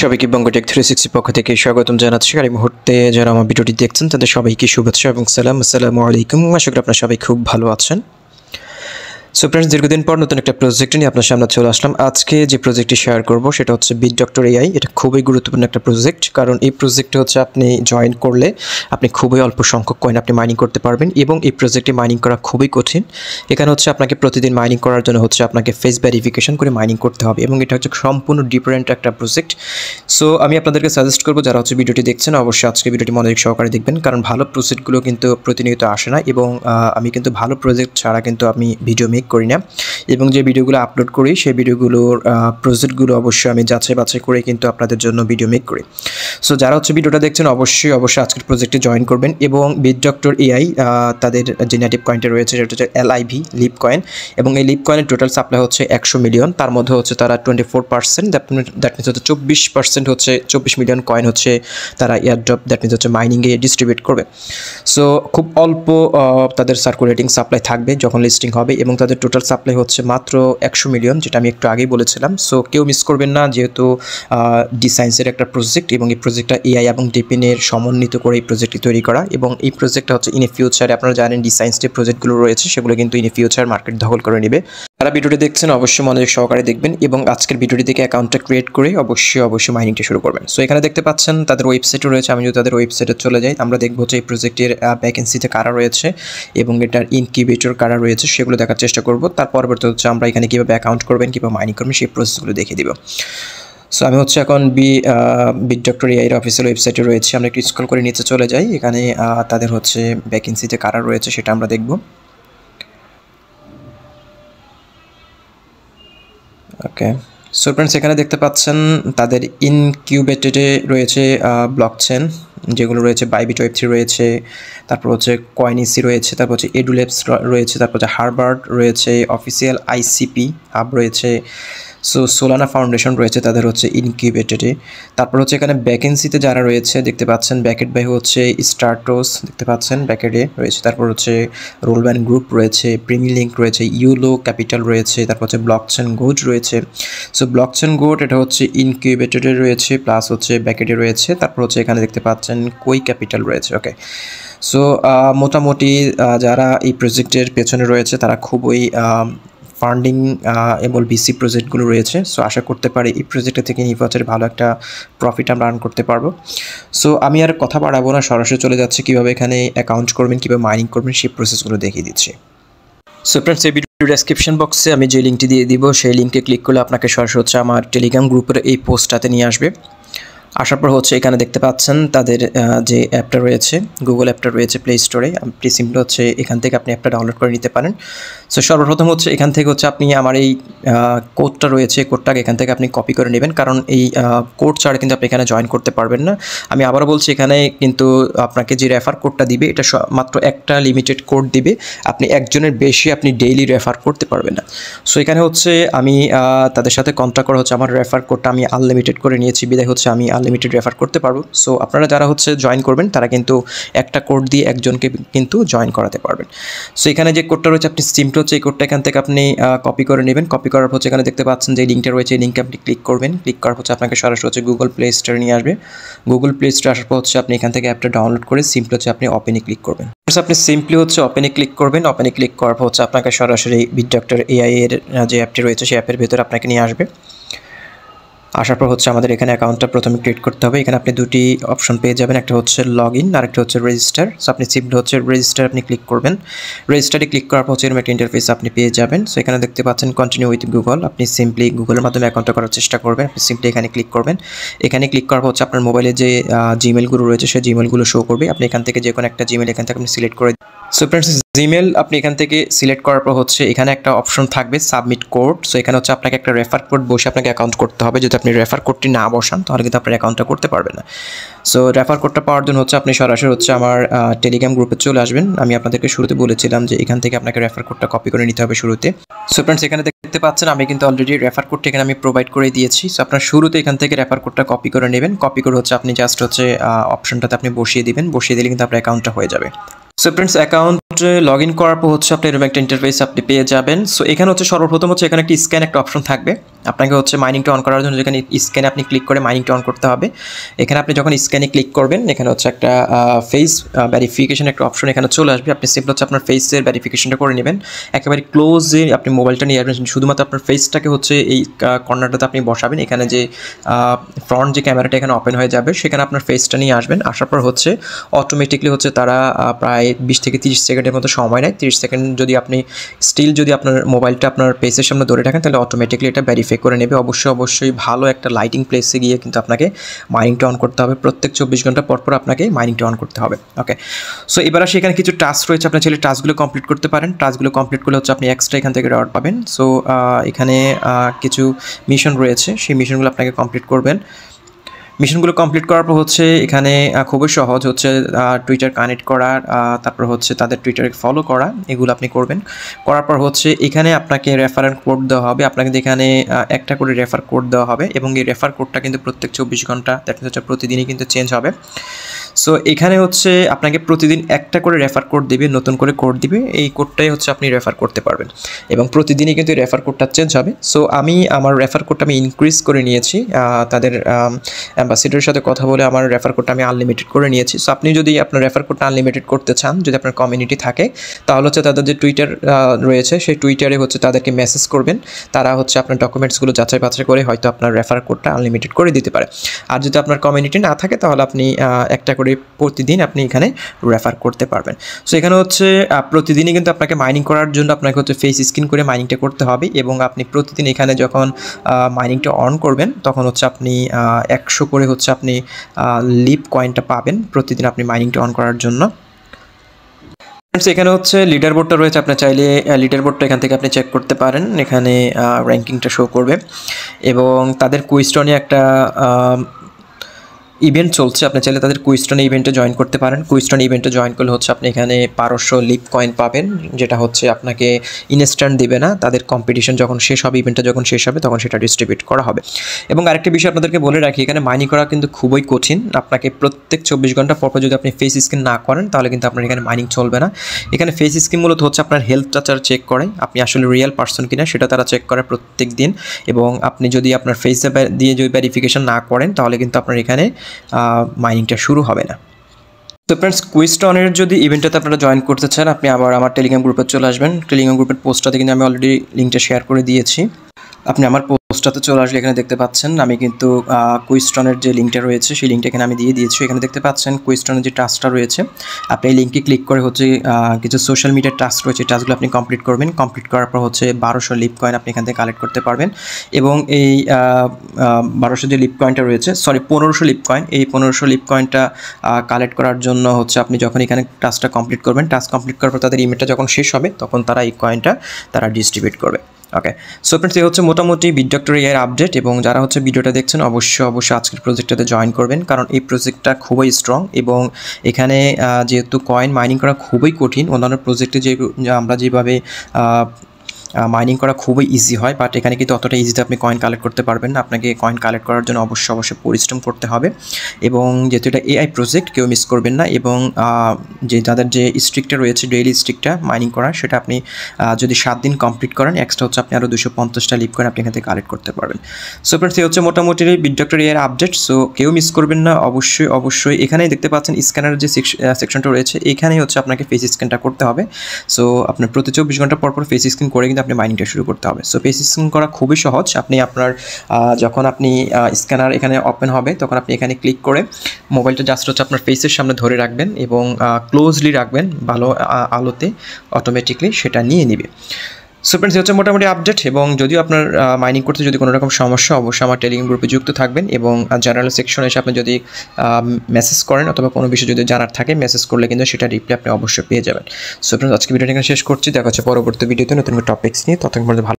সবাইকে বঙ্গটেক 360 পক্ষ থেকে স্বাগতম জানাচ্ছি। আর এই মুহূর্তে যারা আমার ভিডিওটি দেখছেন তাদের সবাইকে শুভেচ্ছা এবং সালাম। আসসালামু আলাইকুম। আশা করি আপনারা সবাই খুব ভালো আছেন। সো ফ্রেন্ডস, দীর্ঘদিন পর নতুন একটা প্রজেক্ট নিয়ে আপনার সামনে চলে আসলাম। আজকে যে প্রজেক্টটি শেয়ার করব সেটা হচ্ছে বিটডক্টর এআই। এটা খুবই গুরুত্বপূর্ণ একটা প্রজেক্ট, কারণ এই প্রজেক্টে হচ্ছে আপনি জয়েন করলে আপনি খুবই অল্প সংখ্যক কয়েন আপনি মাইনিং করতে পারবেন এবং এই প্রজেক্টে মাইনিং করা খুবই কঠিন। এখানে হচ্ছে আপনাকে প্রতিদিন মাইনিং করার জন্য হচ্ছে আপনাকে ফেস ভেরিফিকেশন করে মাইনিং করতে হবে এবং এটা হচ্ছে সম্পূর্ণ ডিফারেন্ট একটা প্রজেক্ট। সো আমি আপনাদেরকে সাজেস্ট করবো যারা হচ্ছে ভিডিওটি দেখছেন অবশ্যই আজকে ভিডিওটি মনোযোগ সহকারে দেখবেন, কারণ ভালো প্রজেক্টগুলো কিন্তু প্রতিনিয়ত আসে না এবং আমি কিন্তু ভালো প্রজেক্ট ছাড়া কিন্তু আমি ভিডিও মেক করি না এবং যে ভিডিওগুলো আপলোড করি সেই ভিডিওগুলোর প্রজেক্টগুলো অবশ্যই আমি যাচাই বাছাই করে কিন্তু আপনাদের জন্য ভিডিও মেক করি। সো যারা হচ্ছে ভিডিওটা দেখছেন অবশ্যই আজকের প্রজেক্টে জয়েন করবেন এবং বিটডক্টর এআই তাদের যে নেটিভ কয়েনটা রয়েছে সেটা হচ্ছে LIV লিপ কয়েন এবং এই লিপ কয়েনের টোটাল সাপ্লাই হচ্ছে 100 মিলিয়ন। তার মধ্যে হচ্ছে তারা 24%, দ্যাট মিনস হচ্ছে 24% হচ্ছে 24 মিলিয়ন কয়েন হচ্ছে তারা এয়ারড্রপ, দ্যাট মিনস হচ্ছে মাইনিংয়ে ডিস্ট্রিবিউট করবে। সো খুব অল্প তাদের সার্কুলেটিং সাপ্লাই থাকবে যখন লিস্টিং হবে এবং তাদের টোটাল সাপ্লাই হচ্ছে মাত্র 100 মিলিয়ন, যেটা আমি একটু আগেই বলেছিলাম। সো কেউ মিস করবেন না, যেহেতু ডিসাইন্সের একটা প্রজেক্ট এবং এই প্রজেক্টটা এআই এবং ডিপিনের সমন্বিত করে এই প্রজেক্টটি তৈরি করা এবং এই প্রজেক্টটা হচ্ছে ইন এ ফিউচারে, আপনারা জানেন ডিসাইন্স যে প্রজেক্টগুলো রয়েছে সেগুলো কিন্তু ইন এ ফিউচার মার্কেট দখল করে নেবে। যারা ভিডিওটি দেখছেন অবশ্যই মনোযোগ সহকারে দেখবেন এবং আজকের ভিডিওটি থেকে অ্যাকাউন্টটা ক্রিয়েট করে অবশ্যই মাইনিংটা শুরু করবেন। সো এখানে দেখতে পাচ্ছেন তাদের ওয়েবসাইটও রয়েছে। আমি যদি তাদের ওয়েবসাইটে চলে যাই আমরা দেখবো যে এই প্রজেক্টের ভ্যাকেন্সিতে কারা রয়েছে এবং এটার ইনকিউবেটর কারা রয়েছে সেগুলো দেখার চেষ্টা করব। তার পরবর্তী হচ্ছে আমরা এখানে কীভাবে অ্যাকাউন্ট করবেন, কীভাবে মাইনিং করবেন সেই প্রসেসগুলো দেখিয়ে দিব। সো আমি হচ্ছে এখন বিটডক্টর এআই এর অফিসিয়াল ওয়েবসাইটে রয়েছে। আমরা একটু স্ক্রল করে নিচে চলে যাই, এখানে তাদের হচ্ছে ভ্যাকেন্সিতে কারা রয়েছে সেটা আমরা দেখব। ওকে, সো ফ্রেন্ডস এখানে দেখতে পাচ্ছেন তাদের ইনকিউবেটেডে রয়েছে ব্লকচেন যেগুলো রয়েছে, বাইবিট ওয়েব3 রয়েছে, তারপর হচ্ছে কয়েনিসি রয়েছে, তারপর হচ্ছে এডুলেবস রয়েছে, তারপর হচ্ছে হার্ভার্ড রয়েছে, অফিসিয়াল ICP হাব রয়েছে, সো সোলানা ফাউন্ডেশন রয়েছে তাদের হচ্ছে ইনকিউবেটেডে। তারপর হচ্ছে এখানে ভ্যাকেন্সিতে যারা রয়েছে দেখতে পাচ্ছেন ব্যাকেট বাই হচ্ছে স্টার্টোস দেখতে পাচ্ছেন ব্যাকেটে রয়েছে, তারপর হচ্ছে রোলব্যান গ্রুপ রয়েছে, প্রিমি লিঙ্ক রয়েছে, ইউলো ক্যাপিটাল রয়েছে, তারপর হচ্ছে ব্লকচেন গোড রয়েছে। সো ব্লকচেন গোড এটা হচ্ছে ইনকিউবেটেডে রয়েছে প্লাস হচ্ছে ব্যাকেটে রয়েছে, তারপর হচ্ছে এখানে দেখতে পাচ্ছেন কোই ক্যাপিটাল রয়েছে। ওকে, সো মোটামুটি যারা এই প্রজেক্টের পেছনে রয়েছে তারা খুবই ফান্ডিং এবং VC প্রজেক্টগুলো রয়েছে। সো আশা করতে পারি এই প্রজেক্টটা থেকে নির্বাচনে ভালো একটা প্রফিট আমরা আর্ন করতে পারবো। সো আমি আর কথা বাড়াবো না, সরাসরি চলে যাচ্ছে কীভাবে এখানে অ্যাকাউন্ট করবেন, কীভাবে মাইনিং করবেন সেই প্রসেসগুলো দেখিয়ে দিচ্ছি। সো ফ্রেন্ডস এই ভিডিও ডেসক্রিপশন বক্সে আমি যে লিঙ্কটি দিয়ে দিব সেই লিঙ্কে ক্লিক করলে আপনাকে সরাসরি হচ্ছে আমার টেলিগ্রাম গ্রুপের এই পোস্টটাতে নিয়ে আসবে। আসার পর হচ্ছে এখানে দেখতে পাচ্ছেন তাদের যে অ্যাপটা রয়েছে, গুগল অ্যাপটা রয়েছে প্লে স্টোরে। আপনি সিম্পলি হচ্ছে এখান থেকে আপনি অ্যাপটা ডাউনলোড করে নিতে পারেন। সো সর্বপ্রথম হচ্ছে এখান থেকে হচ্ছে আপনি আমার এই কোডটা রয়েছে, কোডটাকে এখান থেকে আপনি কপি করে নেবেন, কারণ এই কোড ছাড়া কিন্তু আপনি এখানে জয়েন করতে পারবেন না। আমি আবারও বলছি, এখানে কিন্তু আপনাকে যে রেফার কোডটা দিবে এটা মাত্র একটা লিমিটেড কোড দিবে, আপনি একজনের বেশি আপনি ডেইলি রেফার করতে পারবেন না। সো এখানে হচ্ছে আমি তাদের সাথে কন্ট্যাক্ট করা হচ্ছে আমার রেফার কোডটা আমি আনলিমিটেড করে নিয়েছি, বিদায় হচ্ছে আমি আনলিমিটেড রেফার করতে পারবো। সো আপনারা যারা হচ্ছে জয়েন করবেন তারা কিন্তু একটা কোড দিয়ে একজনকে কিন্তু জয়েন করাতে পারবেন। সো এখানে যে কোডটা রয়েছে আপনি সিম্পল হচ্ছে এই কোডটা এখান থেকে আপনি কপি করে নেবেন। কপি করার পর এখানে দেখতে পাচ্ছেন যে লিঙ্কটা রয়েছে, এই লিঙ্কে আপনি ক্লিক করবেন। ক্লিক করার পর আপনাকে সরাসরি হচ্ছে গুগল প্লে স্টোরে নিয়ে আসবে। গুগল প্লে স্টোরে আসার পর হচ্ছে আপনি এখান থেকে অ্যাপটা ডাউনলোড করে সিম্পল হচ্ছে আপনি ওপেনে ক্লিক করবেন। আপনি সিম্পলি হচ্ছে ওপেনে ক্লিক করবেন। ওপেনে ক্লিক করার পর হচ্ছে আপনাকে সরাসরি বিটডক্টর এআই এর যে অ্যাপটি রয়েছে সেই অ্যাপের ভেতরে আপনাকে নিয়ে আসবে। আসার পর হচ্ছে আমাদের এখানে অ্যাকাউন্টটা প্রথমে ক্রিয়েট করতে হবে। এখানে আপনি দুটি অপশন পেয়ে যাবেন, একটা হচ্ছে লগ ইন আর একটা হচ্ছে রেজিস্টার। সো আপনি সিম্পলি হচ্ছে রেজিস্টার আপনি ক্লিক করবেন। রেজিস্টারে ক্লিক করার পর হচ্ছে এরকম একটা ইন্টারফেস আপনি পেয়ে যাবেন। সো এখানে দেখতে পাচ্ছেন কন্টিনিউ উইথ গুগল। আপনি সিম্পলি গুগলের মাধ্যমে অ্যাকাউন্টটা করার চেষ্টা করবেন। আপনি সিম্পলি এখানে ক্লিক করবেন। এখানে ক্লিক করার পর হচ্ছে আপনার মোবাইলে যে জিমেলগুলো রয়েছে সেই জিমেলগুলো শো করবে। আপনি এখান থেকে যে কোনো একটা জিমেল এখান থেকে আপনি সিলেক্ট করে, সো ফ্রেন্ডস জিমেল আপনি এখান থেকে সিলেক্ট করার পর হচ্ছে এখানে একটা অপশন থাকবে সাবমিট কোড। সো এখানে হচ্ছে আপনাকে একটা রেফার কোড বসে আপনাকে অ্যাকাউন্ট করতে হবে। যদি আপনি রেফার কোডটি না বসান তাহলে কিন্তু আপনার অ্যাকাউন্টটা করতে পারবেন না। সো রেফার কোডটা পাওয়ার জন্য হচ্ছে আপনি সরাসরি হচ্ছে আমার টেলিগ্রাম গ্রুপে চলে আসবেন। আমি আপনাদেরকে শুরুতে বলেছিলাম যে এখান থেকে আপনাকে রেফার কোডটা কপি করে নিতে হবে শুরুতে। সো ফ্রেন্ডস এখানে দেখতে পাচ্ছেন আমি কিন্তু অলরেডি রেফার কোডটা এখানে আমি প্রোভাইড করে দিয়েছি। সো আপনার শুরুতে এখান থেকে রেফার কোডটা কপি করে নেবেন। কপি করে হচ্ছে আপনি জাস্ট হচ্ছে অপশনটাতে আপনি বসিয়ে দিবেন। বসিয়ে দিলে কিন্তু আপনার অ্যাকাউন্টটা হয়ে যাবে। So friends account log in করার পর হচ্ছে আপনি এরকম একটা ইন্টারফেস আপনি পেয়ে যাবেন। সো এখানে হচ্ছে সর্বপ্রথম হচ্ছে এখানে একটা স্ক্যান একটা অপশন থাকবে। আপনাকে হচ্ছে মাইনিংটা অন করার জন্য যেখানে স্ক্যানে আপনি ক্লিক করে মাইনিংটা অন করতে হবে। এখানে আপনি যখন স্ক্যানে ক্লিক করবেন এখানে হচ্ছে একটা ফেস ভেরিফিকেশন একটা অপশন এখানে চলে আসবে। আপনি সিম্পল হচ্ছে আপনার ফেসের ভেরিফিকেশনটা করে নেবেন। একেবারে ক্লোজে আপনি মোবাইলটা নিয়ে আসবেন, শুধুমাত্র আপনার ফেসটাকে হচ্ছে এই কর্নারটাতে আপনি বসাবেন। এখানে যে ফ্রন্ট যে ক্যামেরাটা এখানে ওপেন হয়ে যাবে সেখানে আপনার ফেসটা নিয়ে আসবেন। আসার পর হচ্ছে অটোমেটিকলি হচ্ছে তারা প্রায় 20 থেকে 30 সেকেন্ডের মতো সময় নেয়। 30 সেকেন্ড যদি আপনি যদি আপনার মোবাইলটা আপনার ফেসের সামনে ধরে রাখেন তাহলে অটোমেটিকলি এটা ভেরিফাই করে নেবে। অবশ্যই ভালো একটা লাইটিং প্লেসে গিয়ে কিন্তু আপনাকে মাইনিংটা অন করতে হবে। প্রত্যেক 24 ঘন্টা পর আপনাকে মাইনিংটা অন করতে হবে। ওকে, সো এবার আসে এখানে কিছু টাস্ক রয়েছে, আপনার ছেলে টাস্কগুলো কমপ্লিট করতে পারেন। টাস্কগুলো কমপ্লিট করলে হচ্ছে আপনি এক্সট্রা এখান থেকে রিওয়ার্ড পাবেন। সো এখানে কিছু মিশন রয়েছে, সেই মিশনগুলো আপনাকে কমপ্লিট করবেন। মিশনগুলো কমপ্লিট করার পর হচ্ছে এখানে খুবই সহজ হচ্ছে টুইটার কানেক্ট করা, তারপর হচ্ছে তাদের টুইটারে ফলো করা, এগুলো আপনি করবেন। করার পর হচ্ছে এখানে আপনাকে রেফারেল কোড দেওয়া হবে। আপনাকে এখানে একটা করে রেফার কোড দেওয়া হবে এবং এই রেফার কোডটা কিন্তু প্রত্যেক 24 ঘন্টা দ্যাট মিনস হচ্ছে প্রতিদিনই কিন্তু চেঞ্জ হবে। সো এখানে হচ্ছে আপনাকে প্রতিদিন একটা করে রেফার কোড দিবে, নতুন করে কোড দিবে, এই কোডটাই হচ্ছে আপনি রেফার করতে পারবেন এবং প্রতিদিনই কিন্তু রেফার কোডটা চেঞ্জ হবে। সো আমি আমার রেফার কোডটা আমি ইনক্রিজ করে নিয়েছি, তাদের অ্যাম্বাসিডারের সাথে কথা বলে আমার রেফার কোডটা আমি আনলিমিটেড করে নিয়েছি। সো আপনি যদি আপনার রেফার কোডটা আনলিমিটেড করতে চান, যদি আপনার কমিউনিটি থাকে, তাহলে হচ্ছে তাদের যে টুইটার রয়েছে সেই টুইটারে হচ্ছে তাদেরকে মেসেজ করবেন। তারা হচ্ছে আপনার ডকুমেন্টসগুলো যাচাই বাছাই করে হয়তো আপনার রেফার কোডটা আনলিমিটেড করে দিতে পারে। আর যদি আপনার কমিউনিটি না থাকে তাহলে আপনি একটা করে প্রতিদিন আপনি এখানে রেফার করতে পারবেন। সো এখানে হচ্ছে প্রতিদিনই কিন্তু আপনাকে মাইনিং করার জন্য আপনাকে হচ্ছে ফেস স্ক্যান করে মাইনিংটা করতে হবে এবং আপনি প্রতিদিন এখানে যখন মাইনিংটা অন করবেন তখন হচ্ছে আপনি 100 করে হচ্ছে আপনি লিপ কয়েনটা পাবেন প্রতিদিন আপনি মাইনিংটা অন করার জন্য। এখানে হচ্ছে লিডার বোর্ডটা রয়েছে, আপনি চাইলে লিডার বোর্ডটা এখান থেকে আপনি চেক করতে পারেন। এখানে র্যাঙ্কিংটা শো করবে এবং তাদের কুইজটনে একটা ইভেন্ট চলছে, আপনি চাইলে তাদের কুইজটন ইভেন্টে জয়েন করতে পারেন। কুইজটন ইভেন্টে জয়েন করলে হচ্ছে আপনি এখানে 1200 লিপ কয়েন পাবেন, যেটা হচ্ছে আপনাকে ইনস্ট্যান্ট দিবে না, তাদের কম্পিটিশন যখন শেষ হবে, ইভেন্টটা যখন শেষ হবে তখন সেটা ডিস্ট্রিবিউট করা হবে। এবং আরেকটা বিষয় আপনাদেরকে বলে রাখি, এখানে মাইনিং করা কিন্তু খুবই কঠিন। আপনাকে প্রত্যেক 24 ঘন্টা পর যদি আপনি ফেস স্ক্যান না করেন তাহলে কিন্তু আপনার এখানে মাইনিং চলবে না। এখানে ফেস স্ক্যান মূলত হচ্ছে আপনার হেলথটা তারা চেক করে, আপনি আসলে রিয়েল পার্সন কিনা সেটা তারা চেক করে প্রত্যেক দিন। এবং আপনি যদি আপনার ফেস দিয়ে যদি ভেরিফিকেশন না করেন তাহলে কিন্তু আপনার এখানে মাইনিংটা শুরু হবে না। তো ফ্রেন্ডস, কুইজটনের যদি ইভেন্টটাতে আপনারা জয়েন করতে চান আপনি আবার আমার টেলিগ্রাম গ্রুপে চলে আসবেন। টেলিগ্রাম গ্রুপের পোস্টটাতে কিন্তু আমি অলরেডি লিঙ্কটা শেয়ার করে দিয়েছি। আপনি আমার পোস্টটাতে চলে আসলে এখানে দেখতে পাচ্ছেন আমি কিন্তু কুইজটনের যে লিঙ্কটা রয়েছে সেই লিঙ্কটা এখানে আমি দিয়ে দিয়েছি। এখানে দেখতে পাচ্ছেন কুইজটনের যে টাস্কটা রয়েছে, আপনি এই লিঙ্কে ক্লিক করে হচ্ছে কিছু সোশ্যাল মিডিয়ার টাস্ক রয়েছে, টাস্কগুলো আপনি কমপ্লিট করবেন। কমপ্লিট করার পর হচ্ছে 1200 লিপ কয়েন আপনি এখান থেকে কালেক্ট করতে পারবেন এবং এই 1200 যে লিপ কয়েনটা রয়েছে, 1500 লিপ কয়েন, এই 1500 লিপ কয়েনটা কালেক্ট করার জন্য হচ্ছে আপনি যখন এখানে টাস্কটা কমপ্লিট করবেন, টাস্ক কমপ্লিট করার পর তাদের ইমেলটা যখন শেষ হবে তখন তারা এই কয়েনটা তারা ডিস্ট্রিবিউট করবে। ওকে, সো ফ্রেন্ডস, এই হচ্ছে মোটামুটি বিটডক্টর এর আপডেট এবং যারা হচ্ছে ভিডিওটা দেখছেন অবশ্যই আজকের প্রজেক্টটাতে জয়েন করবেন, কারণ এই প্রজেক্টটা খুবই স্ট্রং এবং এখানে যেহেতু কয়েন মাইনিং করা খুবই কঠিন। অন্যান্য প্রজেক্টে আমরা যেভাবে মাইনিং করা খুবই ইজি হয়, বাট এখানে কিন্তু অতটা ইজিতে আপনি কয়েন কালেক্ট করতে পারবেন না। আপনাকে কয়েন কালেক্ট করার জন্য অবশ্যই পরিশ্রম করতে হবে এবং যেহেতু এটা এআই প্রজেক্ট কেউ মিস করবেন না। এবং যে যাদের যে স্ট্রিকটা রয়েছে ডেইলি স্ট্রিকটা মাইনিং করা, সেটা আপনি যদি 7 দিন কমপ্লিট করেন এক্সট্রা হচ্ছে আপনি আরও 250টা লিপ কয়েন আপনি এখান থেকে কালেক্ট করতে পারবেন। সো ফ্রেন্ডস, এই হচ্ছে মোটামুটি বিটডক্টর এর আপডেট। সো কেউ মিস করবেন না, অবশ্যই এখানেই দেখতে পাচ্ছেন স্ক্যানারের যে সেকশনটা রয়েছে, এখানেই হচ্ছে আপনাকে ফেস স্ক্যানটা করতে হবে। সো আপনার প্রতি 24 ঘন্টা পর ফেস স্ক্যান করে কিন্তু আপনি মাইনিংটা শুরু করতে হবে। সো ফেস স্ক্যান করা খুবই সহজ। আপনি আপনার যখন আপনি স্ক্যানার এখানে ওপেন হবে তখন আপনি এখানে ক্লিক করে মোবাইলটা জাস্ট হচ্ছে আপনার ফেসের সামনে ধরে রাখবেন এবং ক্লোজলি রাখবেন, ভালো আলোতে অটোমেটিকলি সেটা নিয়ে নেবে। সো ফ্রেন্ডস, হচ্ছে মোটামুটি আপডেট এবং যদিও আপনার মাইনিং করতে যদি কোনো রকম সমস্যা অবশ্যই আমার টেলিগ্রাম গ্রুপে যুক্ত থাকবেন এবং জেনারেল সেকশনে এসে আপনি যদি মেসেজ করেন অথবা কোনো বিষয় যদি জানার থাকে মেসেজ করলে কিন্তু সেটা রিপ্লাই আপনি অবশ্যই পেয়ে যাবেন। সো ফ্রেন্ডস, আজকে ভিডিওটা এখানে শেষ করছি। দেখা হচ্ছে পরবর্তী ভিডিওতে নতুন টপিকস নিয়ে। ততক্ষণ পর্যন্ত ভালো